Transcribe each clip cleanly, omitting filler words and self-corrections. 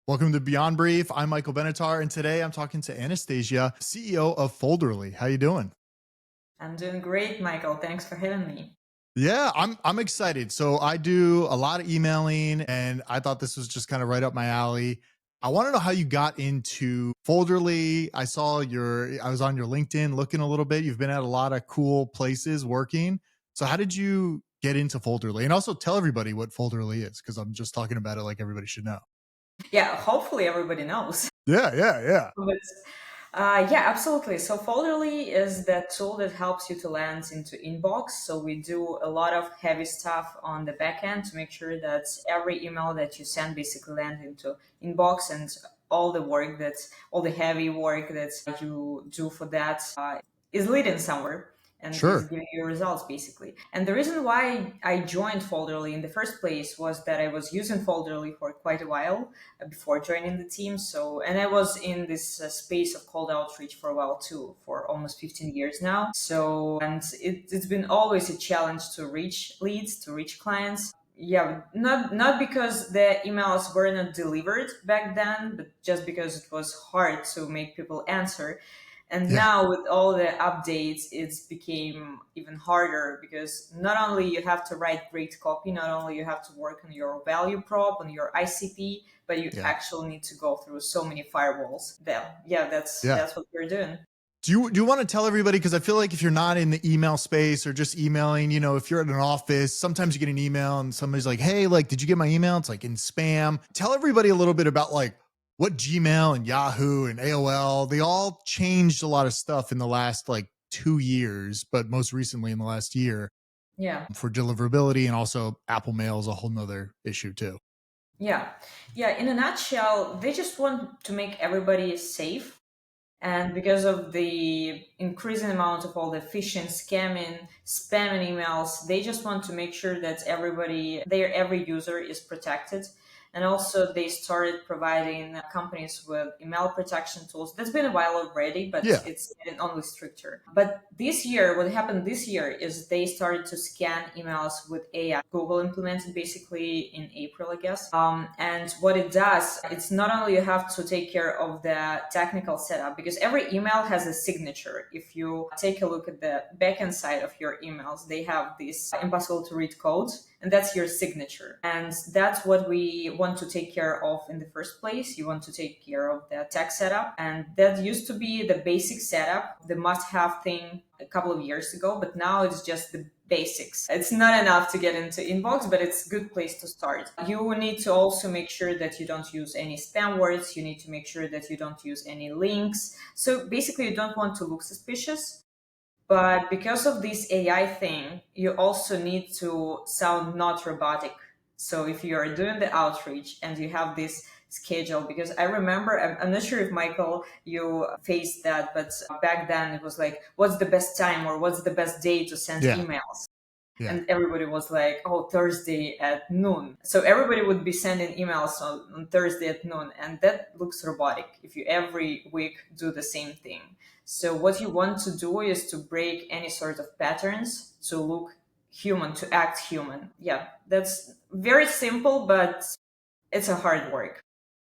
Welcome to Beyond Brief. I'm Michael Benatar, and today I'm talking to Anastasia, CEO of Folderly. How you doing? I'm doing great, Michael. Thanks for having me. Yeah, I'm excited. So I do a lot of emailing, and I thought this was just kind of right up my alley. I want to know how you got into Folderly. I was on your LinkedIn looking a little bit. You've been at a lot of cool places working. So how did you get into Folderly? And also tell everybody what Folderly is, because I'm just talking about it like everybody should know. Yeah, hopefully everybody knows. Yeah. But yeah, absolutely. So Folderly is that tool that helps you to land into inbox. So we do a lot of heavy stuff on the back end to make sure that every email that you send basically land into inbox, and all the heavy work that you do for that is leading somewhere and is Sure. giving you results basically. And the reason why I joined Folderly in the first place was that I was using Folderly for quite a while before joining the team. So, and I was in this space of cold outreach for a while too, for almost 15 years now. So, and it's been always a challenge to reach leads, to reach clients. Yeah, not because the emails were not delivered back then, but just because it was hard to make people answer. And Yeah. now with all the updates, it's became even harder because not only you have to write great copy, not only you have to work on your value prop, on your ICP, but you Yeah. actually need to go through so many firewalls. Yeah, Yeah. that's what we're doing. Do you want to tell everybody? Because I feel like if you're not in the email space or just emailing, if you're at an office, sometimes you get an email and somebody's like, "Hey, like, did you get my email?" It's like in spam. Tell everybody a little bit about like what Gmail and Yahoo and AOL, they all changed a lot of stuff in the last like 2 years, but most recently in the last year Yeah. for deliverability, and also Apple Mail is a whole nother issue too. Yeah. Yeah. In a nutshell, they just want to make everybody safe. And because of the increasing amount of all the phishing, scamming, spamming emails, they just want to make sure that every user is protected. And also, they started providing companies with email protection tools. That's been a while already, but Yeah. it's getting only stricter. But this year, what happened this year is they started to scan emails with AI. Google implemented basically in April, I guess. And what it does, it's not only you have to take care of the technical setup because every email has a signature. If you take a look at the backend side of your emails, they have this impossible to read code, and that's your signature. And that's what we want to take care of in the first place. You want to take care of the tech setup. And that used to be the basic setup, the must have thing a couple of years ago, but now it's just the basics. It's not enough to get into inbox, but it's a good place to start. You need to also make sure that you don't use any spam words. You need to make sure that you don't use any links. So basically, you don't want to look suspicious. But because of this AI thing, you also need to sound not robotic. So if you are doing the outreach and you have this schedule, because I remember, I'm not sure if Michael, you faced that, but back then it was like, what's the best time or what's the best day to send Yeah. emails? Yeah. And everybody was like, oh, Thursday at noon. So everybody would be sending emails on Thursday at noon, and that looks robotic if you every week do the same thing. So what you want to do is to break any sort of patterns to look human, to act human. Yeah, that's very simple, but it's a hard work.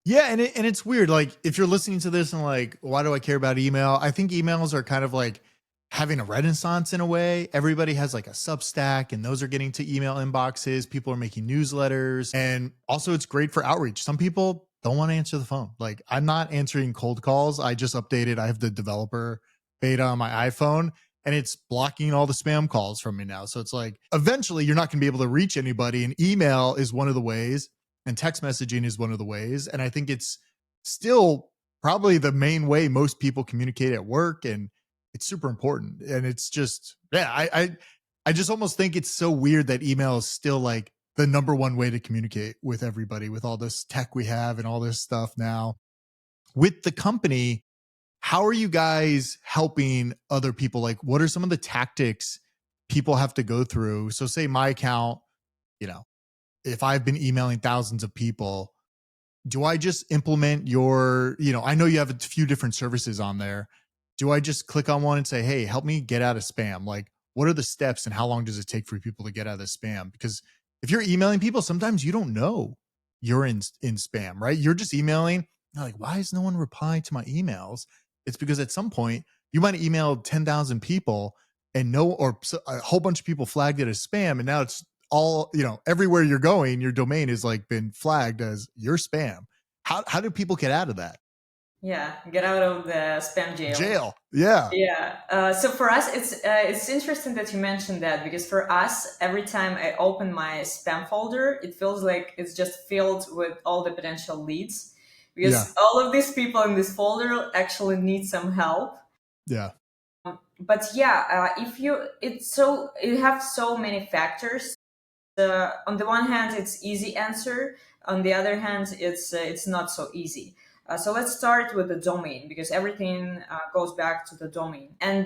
Yeah, and it's weird. Like if you're listening to this and like, why do I care about email? I think emails are kind of like having a renaissance in a way. Everybody has like a Substack, and those are getting to email inboxes. People are making newsletters, and also it's great for outreach. Some people don't want to answer the phone. Like I'm not answering cold calls. I just updated. I have the developer beta on my iPhone, and it's blocking all the spam calls from me now. So it's like eventually you're not going to be able to reach anybody, and email is one of the ways, and text messaging is one of the ways. And I think it's still probably the main way most people communicate at work, and it's super important. And it's just, yeah, I just almost think it's so weird that email is still like the number one way to communicate with everybody with all this tech we have and all this stuff now. With the company, how are you guys helping other people? Like, what are some of the tactics people have to go through? So, say my account, you know, if I've been emailing thousands of people, do I just implement I know you have a few different services on there. Do I just click on one and say, hey, help me get out of spam? Like, what are the steps and how long does it take for people to get out of the spam? Because if you're emailing people, sometimes you don't know. you're in spam, right? You're just emailing. You're like, why is no one replying to my emails? It's because at some point you might have emailed 10,000 people and a whole bunch of people flagged it as spam. And now it's all, everywhere you're going, your domain has like been flagged as your spam. How do people get out of that? Yeah, get out of the spam jail. Jail. Yeah. Yeah. So for us, it's interesting that you mentioned that, because for us, every time I open my spam folder, it feels like it's just filled with all the potential leads, Yeah. because all of these people in this folder actually need some help. Yeah. But yeah, if you it have so many factors. On the one hand, it's easy answer. On the other hand, it's not so easy. So let's start with the domain, because everything goes back to the domain and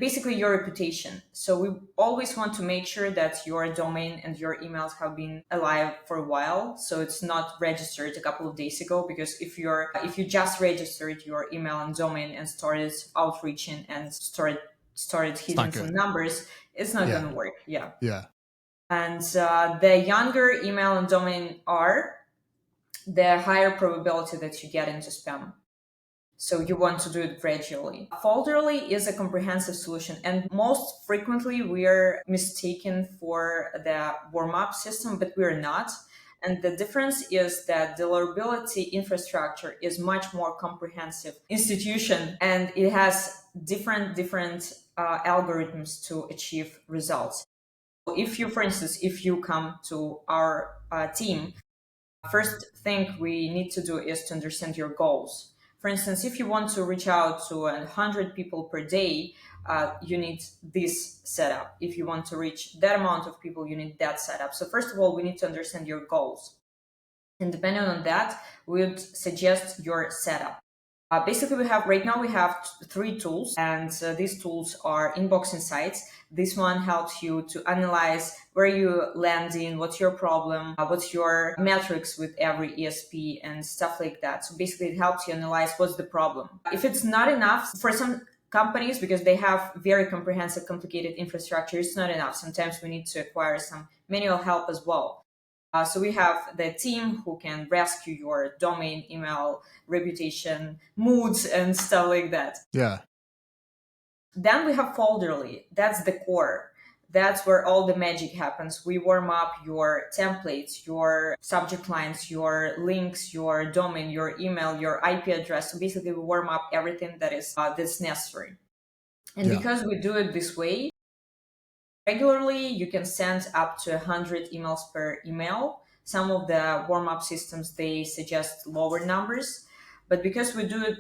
basically your reputation. So we always want to make sure that your domain and your emails have been alive for a while. So it's not registered a couple of days ago, because if you just registered your email and domain and started outreaching and started It's hitting not some good. numbers, it's not Yeah. going to work. Yeah. Yeah. And the younger email and domain are, the higher probability that you get into spam. So you want to do it gradually. Folderly is a comprehensive solution, and most frequently we are mistaken for the warm-up system, but we're not. And the difference is that deliverability infrastructure is much more comprehensive institution, and it has different algorithms to achieve results. If you, for instance, if you come to our team, first thing we need to do is to understand your goals. For instance, if you want to reach out to 100 people per day, you need this setup. If you want to reach that amount of people, you need that setup. So first of all, we need to understand your goals. And depending on that, we would suggest your setup. Basically, we have three tools, and these tools are Inbox Insights. This one helps you to analyze where you landing, what's your problem, what's your metrics with every ESP and stuff like that. So basically, it helps you analyze what's the problem. If it's not enough for some companies, because they have very comprehensive, complicated infrastructure, it's not enough. Sometimes we need to acquire some manual help as well. So we have the team who can rescue your domain, email, reputation, moods, and stuff like that. Yeah. Then we have Folderly. That's the core. That's where all the magic happens. We warm up your templates, your subject lines, your links, your domain, your email, your IP address. So basically, we warm up everything that's necessary. And Yeah. because we do it this way, regularly, you can send up to 100 emails per email. Some of the warm-up systems, they suggest lower numbers, but because we do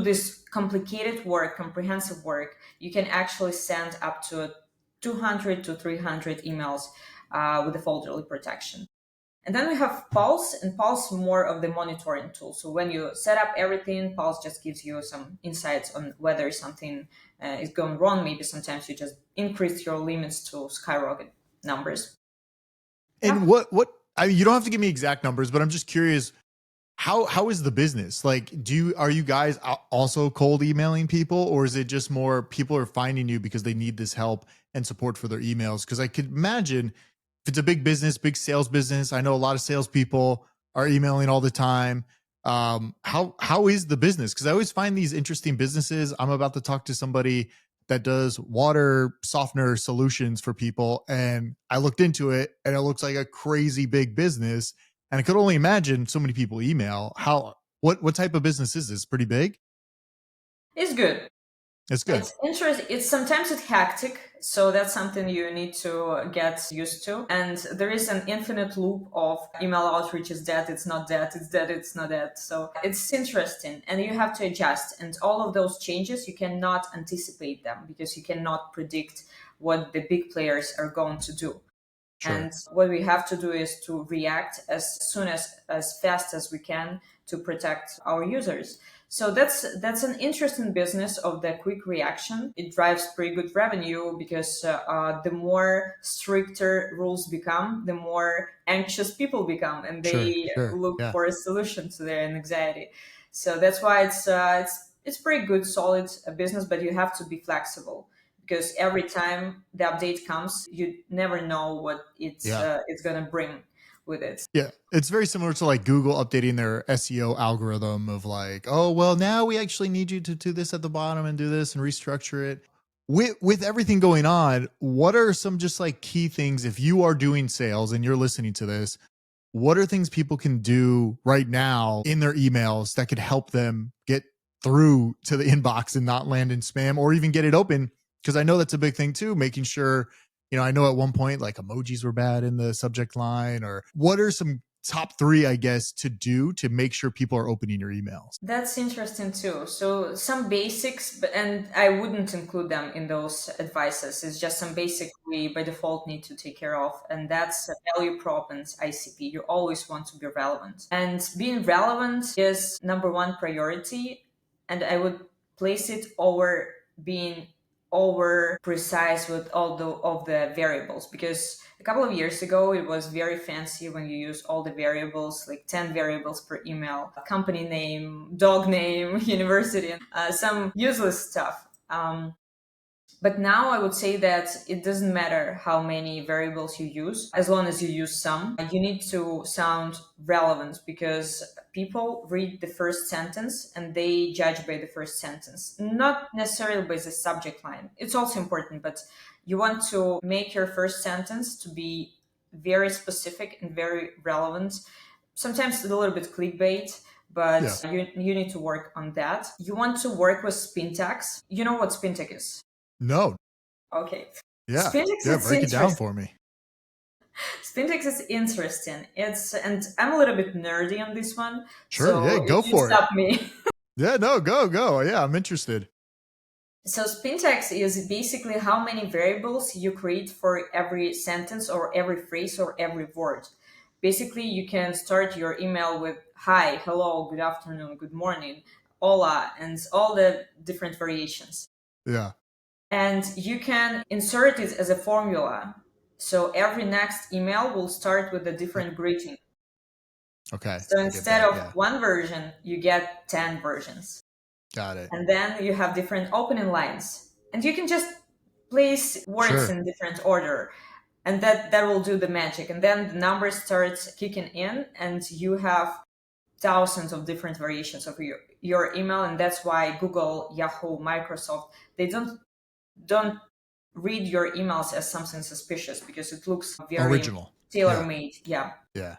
this complicated work, comprehensive work, you can actually send up to 200 to 300 emails with the folderly protection. And then we have Pulse, and Pulse more of the monitoring tool. So when you set up everything, Pulse just gives you some insights on whether something is going wrong. Maybe sometimes you just increase your limits to skyrocket numbers. And Yeah. you don't have to give me exact numbers, but I'm just curious, how is the business? Like, are you guys also cold emailing people, or is it just more people are finding you because they need this help and support for their emails? Because I could imagine if it's a big business, big sales business, I know a lot of salespeople are emailing all the time. How is the business? Because I always find these interesting businesses. I'm about to talk to somebody that does water softener solutions for people, and I looked into it, and it looks like a crazy big business. And I could only imagine so many people email. What type of business is this? Pretty big? It's good. It's good. It's interesting. It's hectic, so that's something you need to get used to. And there is an infinite loop of email outreach. Is that it's not that, it's that it's not that. So it's interesting, and you have to adjust. And all of those changes, you cannot anticipate them, because you cannot predict what the big players are going to do. Sure. And what we have to do is to react as fast as we can to protect our users. So that's an interesting business of the quick reaction. It drives pretty good revenue, because the more stricter rules become, the more anxious people become, and Sure. they Sure. look Yeah. for a solution to their anxiety. So that's why it's pretty good, solid business, but you have to be flexible, because every time the update comes, you never know what Yeah. it's going to bring. with it. Yeah, it's very similar to like Google updating their SEO algorithm of like, oh, well, now we actually need you to do this at the bottom and do this and restructure it. With everything going on, what are some just like key things if you are doing sales and you're listening to this? What are things people can do right now in their emails that could help them get through to the inbox and not land in spam or even get it open? Because I know that's a big thing too, making sure, I know at one point like emojis were bad in the subject line, or what are some top three, I guess, to do to make sure people are opening your emails? That's interesting too. So some basics, and I wouldn't include them in those advices. It's just some basic we by default need to take care of, and that's value prop and ICP. You always want to be relevant, and being relevant is number one priority. And I would place it over being over precise with all the variables, because a couple of years ago it was very fancy when you use all the variables, like 10 variables per email, company name, dog name, university, some useless stuff. But now I would say that it doesn't matter how many variables you use, as long as you use some. You need to sound relevant, because people read the first sentence and they judge by the first sentence, not necessarily by the subject line. It's also important, but you want to make your first sentence to be very specific and very relevant. Sometimes it's a little bit clickbait, but Yeah. you need to work on that. You want to work with spin tags. You know what spin tag is? No. Okay. Yeah. Spindex Yeah. is Break it down interesting. for me. Spindex is interesting. And I'm a little bit nerdy on this one, Sure. Yeah. so Go you for it. stop me. Yeah. No, go. Yeah. I'm interested. So Spintax is basically how many variables you create for every sentence or every phrase or every word. Basically, you can start your email with hi, hello, good afternoon, good morning, hola, and all the different variations. Yeah. And you can insert it as a formula. So every next email will start with a different greeting. Okay. So I get instead that. of Yeah. one version, you get 10 versions. Got it. And then you have different opening lines. And you can just place words Sure. in different order. And that will do the magic. And then the number starts kicking in, and you have thousands of different variations of your email. And that's why Google, Yahoo, Microsoft, they don't read your emails as something suspicious, because it looks very Original. tailor Yeah. made. Yeah. Yeah.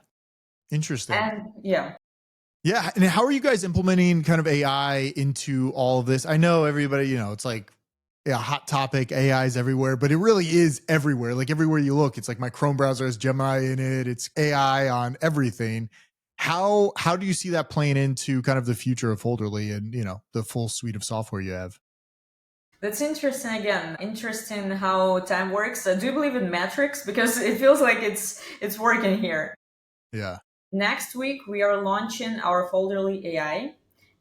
Interesting. And yeah. Yeah. And how are you guys implementing kind of AI into all of this? I know everybody, it's like a hot topic. AI is everywhere, but it really is everywhere. Like everywhere you look, it's like my Chrome browser has Gemini in it. It's AI on everything. How do you see that playing into kind of the future of Folderly and, the full suite of software you have? That's interesting again. Interesting how time works. Do you believe in metrics? Because it feels like it's working here. Yeah. Next week we are launching our Folderly AI,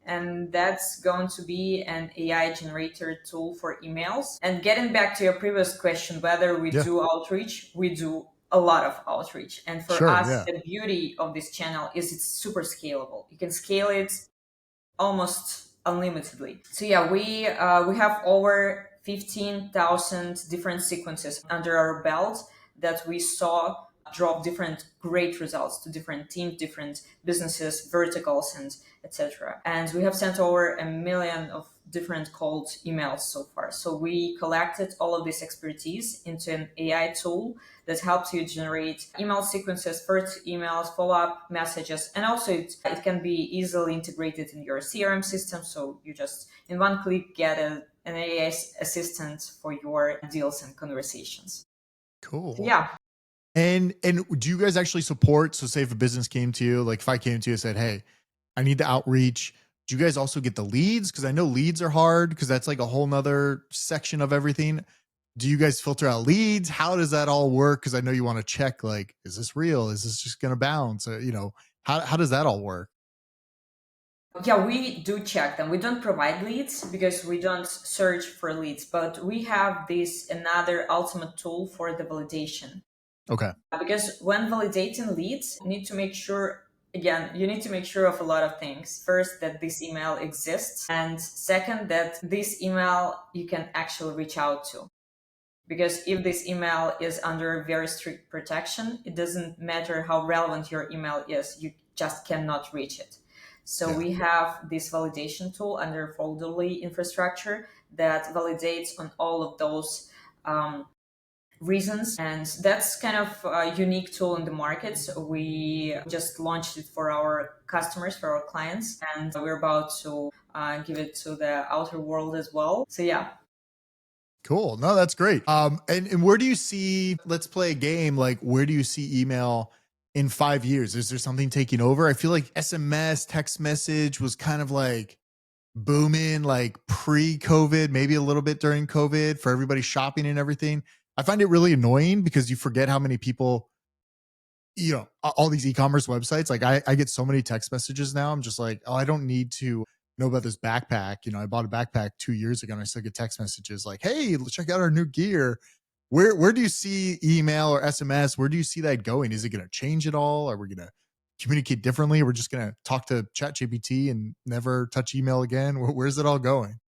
and that's going to be an AI generator tool for emails. And getting back to your previous question, whether we Yeah. do outreach, we do a lot of outreach. And for Sure. us, Yeah. the beauty of this channel is it's super scalable. You can scale it almost unlimitedly. So yeah, we have over 15,000 different sequences under our belt that we saw drop different great results to different teams, different businesses, verticals, and etc. And we have sent over 1 million of different cold emails so far. So we collected all of this expertise into an AI tool that helps you generate email sequences, first emails, follow-up messages, and also it can be easily integrated in your CRM system. So you just in one click get an AI assistant for your deals and conversations. So Cool. yeah. And do you guys actually support? So say if a business came to you, like if I came to you and said, hey, I need the outreach. Do you guys also get the leads? Because I know leads are hard because that's like a whole nother section of everything. Do you guys filter out leads? How does that all work? Because I know you want to check like, is this real? Is this just going to bounce? Or, how does that all work? Yeah, we do check them. We don't provide leads because we don't search for leads, but we have this another ultimate tool for the validation. Okay. Because when validating leads, you need to make sure, again, you need to make sure of a lot of things. First, that this email exists. And second, that this email you can actually reach out to. Because if this email is under very strict protection, it doesn't matter how relevant your email is, you just cannot reach it. So Yeah. we have this validation tool under Folderly infrastructure that validates on all of those reasons, and that's kind of a unique tool in the market. So we just launched it for our customers, for our clients, and we're about to give it to the outer world as well. So yeah. Cool. No, that's great. And where do you see, let's play a game, like where do you see email in 5 years? Is there something taking over? I feel like SMS, text message was kind of like booming like pre-COVID, maybe a little bit during COVID for everybody shopping and everything. I find it really annoying because you forget how many people, all these e-commerce websites, like I get so many text messages now. I'm just like, oh, I don't need to know about this backpack. I bought a backpack 2 years ago and I still get text messages like, hey, let's check out our new gear. Where do you see email or SMS? Where do you see that going? Is it going to change at all? Are we going to communicate differently? We're just going to talk to ChatGPT and never touch email again. Where's it all going?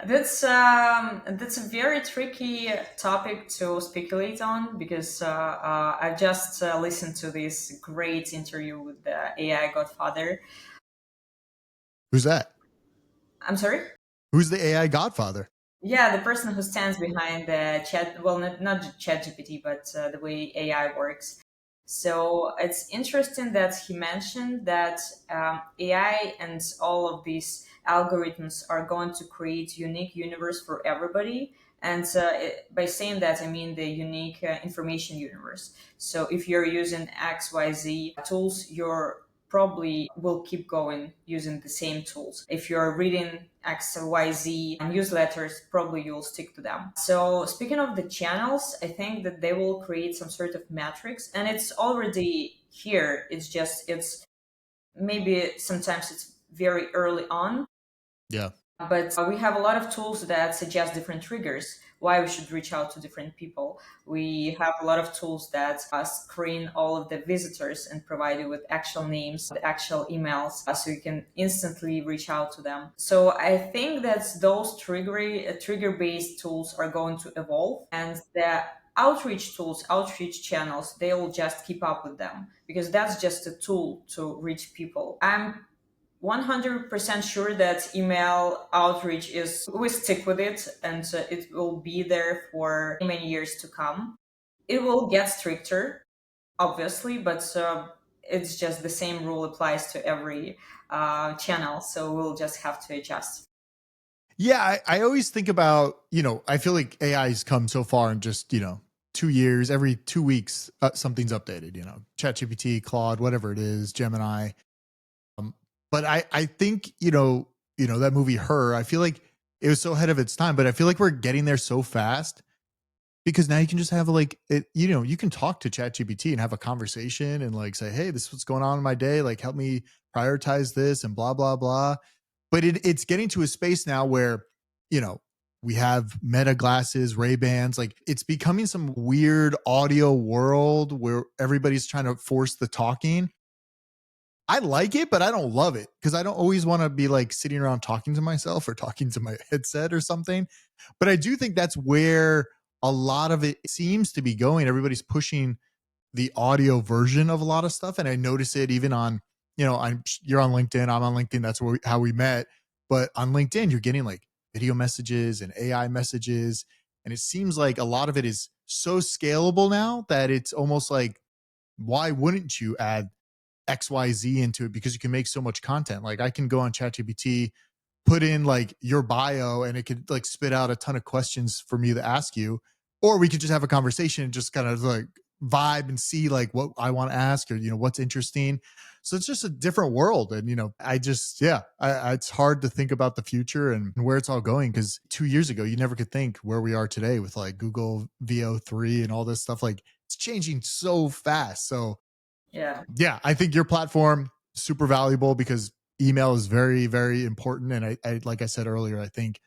That's a very tricky topic to speculate on because I just listened to this great interview with the AI Godfather. Who's that? I'm sorry. Who's the AI godfather? Yeah, the person who stands behind the chat, well, not chat GPT, but the way AI works. So it's interesting that he mentioned that AI and all of these algorithms are going to create unique universe for everybody. And by saying that, I mean the unique information universe. So if you're using XYZ tools, you're probably will keep going using the same tools. If you're reading XYZ newsletters, probably you'll stick to them. So speaking of the channels, I think that they will create some sort of metrics, and it's already here. It's maybe sometimes it's very early on, Yeah. but we have a lot of tools that suggest different triggers why we should reach out to different people. We have a lot of tools that screen all of the visitors and provide you with actual names, the actual emails, so you can instantly reach out to them. So I think that those trigger-based tools are going to evolve, and the outreach tools, outreach channels, they will just keep up with them because that's just a tool to reach people. I'm 100% sure that email outreach is, we stick with it, and it will be there for many years to come. It will get stricter, obviously, but it's just the same rule applies to every channel. So we'll just have to adjust. Yeah, I always think about, I feel like AI has come so far in just, 2 years, every 2 weeks, something's updated, ChatGPT, Claude, whatever it is, Gemini. Um, but I think, that movie Her, I feel like it was so ahead of its time, but I feel like we're getting there so fast because now you can just have like it, you can talk to ChatGPT and have a conversation and like say, hey, this is what's going on in my day. Like help me prioritize this and blah, blah, blah. But it's getting to a space now where, you know, we have Meta glasses, Ray Bans, like it's becoming some weird audio world where everybody's trying to force the talking. I like it, but I don't love it because I don't always want to be like sitting around talking to myself or talking to my headset or something. But I do think that's where a lot of it seems to be going. Everybody's pushing the audio version of a lot of stuff. And I notice it even on, you're on LinkedIn, I'm on LinkedIn. That's how we met. But on LinkedIn, you're getting like video messages and AI messages. And it seems like a lot of it is so scalable now that it's almost like, why wouldn't you add XYZ into it? Because you can make so much content. Like I can go on ChatGPT, put in like your bio, and it could like spit out a ton of questions for me to ask you. Or we could just have a conversation and just kind of like vibe and see like what I want to ask or, what's interesting. So it's just a different world. And, I just, yeah, it's hard to think about the future and where it's all going. Cause 2 years ago, you never could think where we are today with like Google VO3 and all this stuff. Like it's changing so fast. So Yeah. yeah, I think your platform super valuable because email is very, very important. And I like I said earlier, I think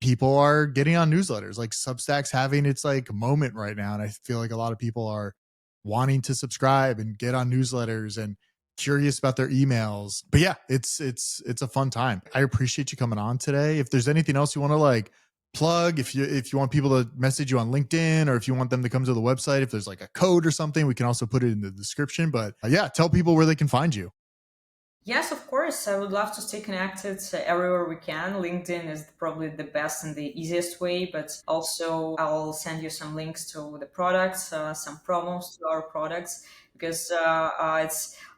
people are getting on newsletters. Like Substack's having its like moment right now, and I feel like a lot of people are wanting to subscribe and get on newsletters and curious about their emails. But yeah, it's a fun time. I appreciate you coming on today. If there's anything else you want to like plug, if you want people to message you on LinkedIn, or if you want them to come to the website, if there's like a code or something, we can also put it in the description. But yeah, tell people where they can find you. Yes, of course. I would love to stay connected everywhere we can. LinkedIn is probably the best and the easiest way, but also I'll send you some links to the products, some promos to our products, because I'm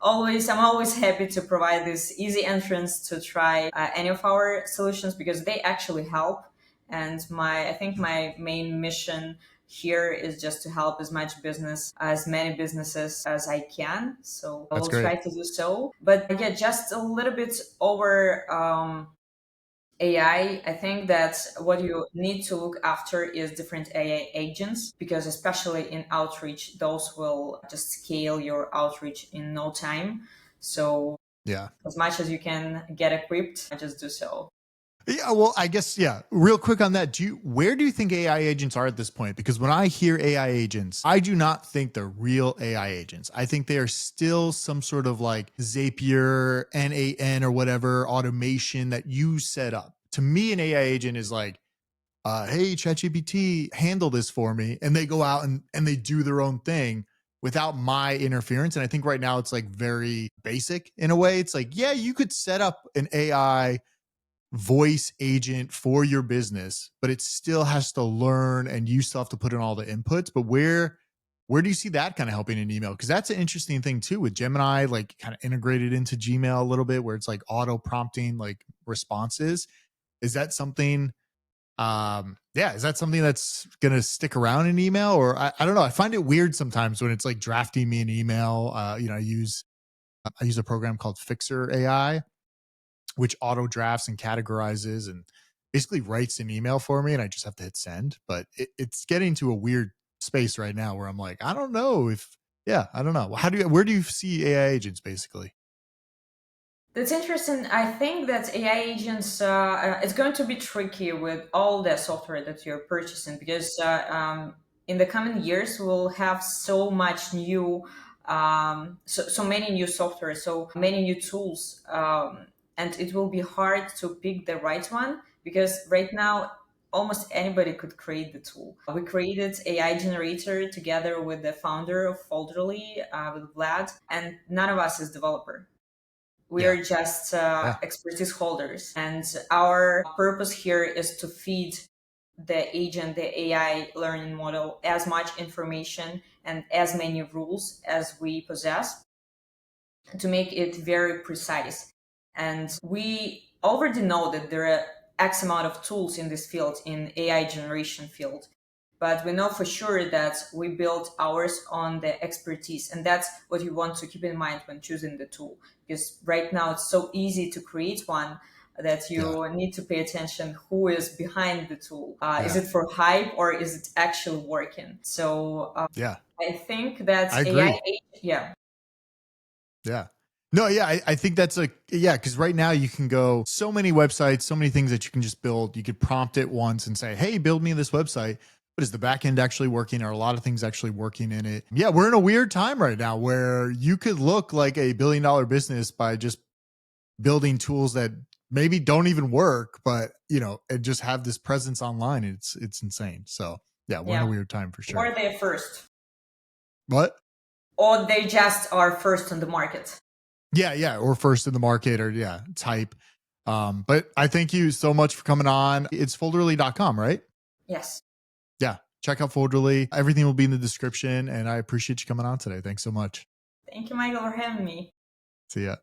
always happy to provide this easy entrance to try any of our solutions because they actually help. And I think my main mission here is just to help as many businesses as I can. So I That's will great. try to do so. But yeah, just a little bit over AI. I think that what you need to look after is different AI agents because especially in outreach, those will just scale your outreach in no time. So Yeah. as much as you can get equipped, just do so. Yeah, well, I guess yeah. Real quick on that, where do you think AI agents are at this point? Because when I hear AI agents, I do not think they're real AI agents. I think they are still some sort of like Zapier, NAN or whatever automation that you set up. To me, an AI agent is like, hey, ChatGPT, handle this for me, and they go out and they do their own thing without my interference. And I think right now it's like very basic in a way. It's like, yeah, you could set up an AI voice agent for your business, but it still has to learn and you still have to put in all the inputs. But where do you see that kind of helping in email? Because that's an interesting thing too with Gemini, like kind of integrated into Gmail a little bit, where it's like auto prompting like responses. Is that something? Yeah, is that something that's gonna stick around in email? Or I don't know. I find it weird sometimes when it's like drafting me an email. I use a program called Fixer AI, which auto drafts and categorizes and basically writes an email for me, and I just have to hit send. But it's getting to a weird space right now where I'm like, I don't know if, yeah, I don't know. Where do you see AI agents basically? That's interesting. I think that AI agents, it's going to be tricky with all the software that you're purchasing because in the coming years we'll have so much new, so many new software, so many new tools, and it will be hard to pick the right one because right now almost anybody could create the tool. We created AI generator together with the founder of Folderly, with Vlad, and none of us is developer. We Yeah. are just Yeah. expertise holders. And our purpose here is to feed the agent, the AI learning model, as much information and as many rules as we possess to make it very precise. And we already know that there are X amount of tools in this field, in AI generation field. But we know for sure that we built ours on the expertise. And that's what you want to keep in mind when choosing the tool. Because right now it's so easy to create one that Yeah. you need to pay attention who is behind the tool. Is Yeah. it for hype or is it actually working? So Yeah. I think that I AI, agree. yeah. Yeah. No, yeah, I think that's like, yeah, because right now you can go so many websites, so many things that you can just build. You could prompt it once and say, hey, build me this website. But is the back end actually working? Are a lot of things actually working in it? Yeah, we're in a weird time right now where you could look like a $1 billion business by just building tools that maybe don't even work, but and just have this presence online. It's insane. So yeah, we're in a Yeah. weird time for Or sure. they're first, What? or they just are first on the market. Yeah, yeah, or first in the market, or yeah, type. But I thank you so much for coming on. It's folderly.com, right? Yes. Yeah, check out Folderly. Everything will be in the description, and I appreciate you coming on today. Thanks so much. Thank you, Michael, for having me. See ya.